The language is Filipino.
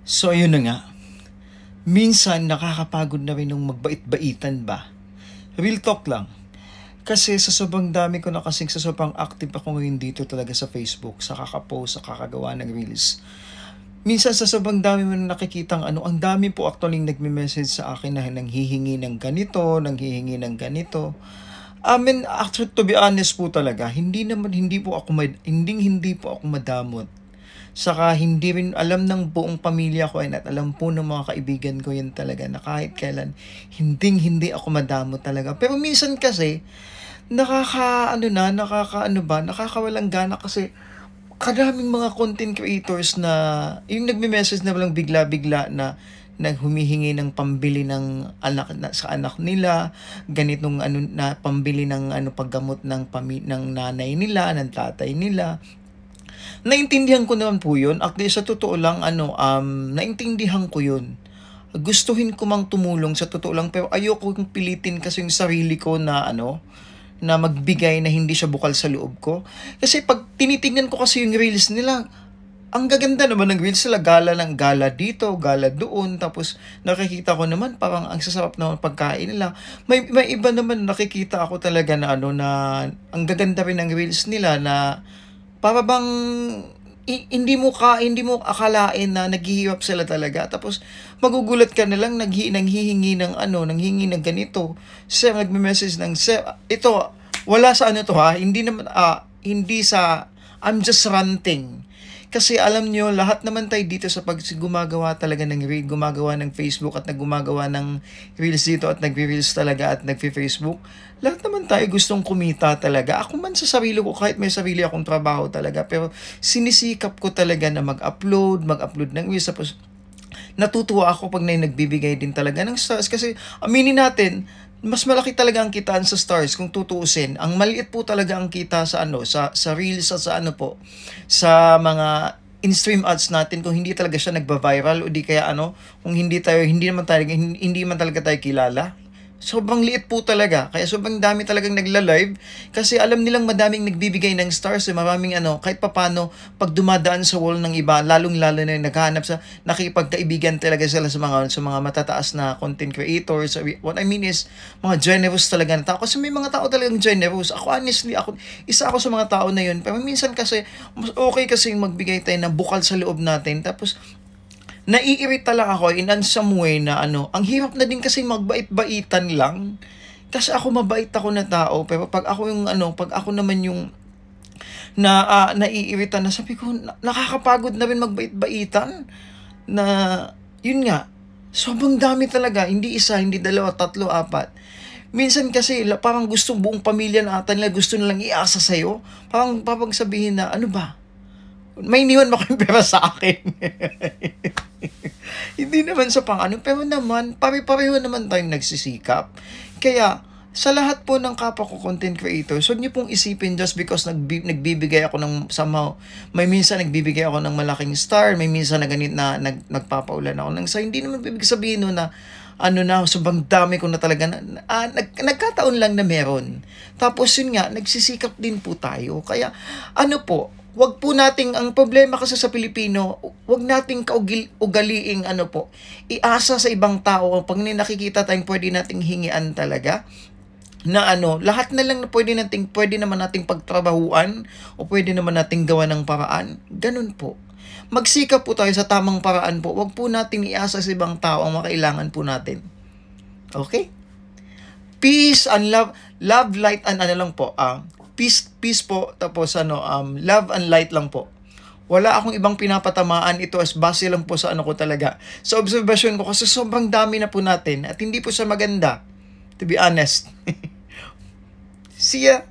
So ayun na nga, minsan nakakapagod na rin nung magbait-baitan ba? Real talk lang. Kasi sa sobrang dami ko na kasing sa sobrang active ako ngayon dito talaga sa Facebook, sa kakapost, sa kakagawa ng reels. Minsan sa sobrang dami mo na nakikitang ang dami po actually nagme-message sa akin na nanghihingi ng ganito, nanghihingi ng ganito. Actually, to be honest po talaga, hindi po ako madamot. Saka hindi rin alam ng buong pamilya ko at alam po ng mga kaibigan ko yun talaga na kahit kailan hindi ako madamot talaga. Pero minsan kasi nakakawalang gana kasi kadaming mga content creators na yung nagme-message na walang bigla-bigla na humihingi ng pambili ng sa anak nila, ganitong na pambili ng paggamot ng nanay nila, ng tatay nila. Naintindihan ko naman po yun. Actually, sa totoo lang, naintindihan ko yun. Gustuhin ko mang tumulong sa totoo lang, pero ayoko kong pilitin kasi yung sarili ko na na magbigay na hindi siya bukal sa loob ko. Kasi pag tinitingnan ko kasi yung reels nila, ang gaganda naman ng reels nila, gala ng gala dito, gala doon, tapos nakikita ko naman parang ang sasarap na pagkain nila. May iba naman nakikita ako talaga na na ang gaganda rin ng reels nila na para bang hindi mo akalain na naghihirap sila talaga. Tapos magugulat ka na lang nanghihingi ng ganito. Sir, nagme-message ng sir, ito wala sa hindi sa I'm just ranting. Kasi alam nyo, lahat naman tayo dito sa gumagawa talaga gumagawa ng Facebook at gumagawa ng reels dito at nagre-reels talaga at nagfe-Facebook. Lahat naman tayo gustong kumita talaga. Ako man sa sarili ko, kahit may sarili akong trabaho talaga, pero sinisikap ko talaga na mag-upload ng reels. Tapos natutuwa ako pag nagbibigay din talaga ng stars. Kasi aminin natin, mas malaki talaga ang kitaan sa stars kung tutuusin. Ang maliit po talaga ang kita sa sa reels at sa mga in-stream ads natin kung hindi talaga siya nagba-viral o di kaya kung hindi man talaga tayo kilala. Sobrang liit po talaga. Kaya sobrang dami talagang nagla-live kasi alam nilang madaming nagbibigay ng stars. Maraming kahit papano pag dumadaan sa wall ng iba, lalong-lalo na naghahanap sa nakikipagkaibigan talaga sila sa mga matataas na content creators. What I mean is, mga generous talaga na tao. Kasi may mga tao talagang generous. Honestly, isa ako sa mga tao na yun. Pero minsan kasi, mas okay kasi magbigay tayo ng bukal sa loob natin. Tapos, naiirita lang ako in some way na ang hirap na din kasi magbait-baitan lang. Kasi ako mabait ako na tao, pero pag ako naman yung naiirita na, sabi ko, nakakapagod na rin magbait-baitan. Na, yun nga, sobrang dami talaga, hindi isa, hindi dalawa, tatlo, apat. Minsan kasi, parang buong pamilya na ata nila, gusto nilang iasa sa'yo. Parang sabihin na, ano ba? May iniwan mo kayong pera sa akin. Hindi naman sa pero naman, pare-pareho naman tayong nagsisikap. Kaya, sa lahat po ng kapwa ko content creators, huwag niyo pong isipin just because nagbibigay ako ng somehow, may minsan nagbibigay ako ng malaking star, may minsan na ganit na nagpapaulan ako ng hindi naman ibig sabihin na sobrang dami ko na talaga nagkataon lang na meron. Tapos yun nga, nagsisikap din po tayo. Kaya, wag po nating, ang problema kasi sa Pilipino, wag nating ugaliing iasa sa ibang tao. Pag nakikita tayong pwede nating hingian talaga, na lahat na lang na pwede naman nating pagtrabahuan, o pwede naman nating gawa ng paraan. Ganun po. Magsikap po tayo sa tamang paraan po. Wag po nating iasa sa ibang tao ang makailangan po natin. Okay? Peace and love, light and lang po, peace po, tapos love and light lang po. Wala akong ibang pinapatamaan, ito as base lang po sa ko talaga. Sa obserbasyon ko kasi sobrang dami na po natin at hindi po siya maganda, to be honest. See ya!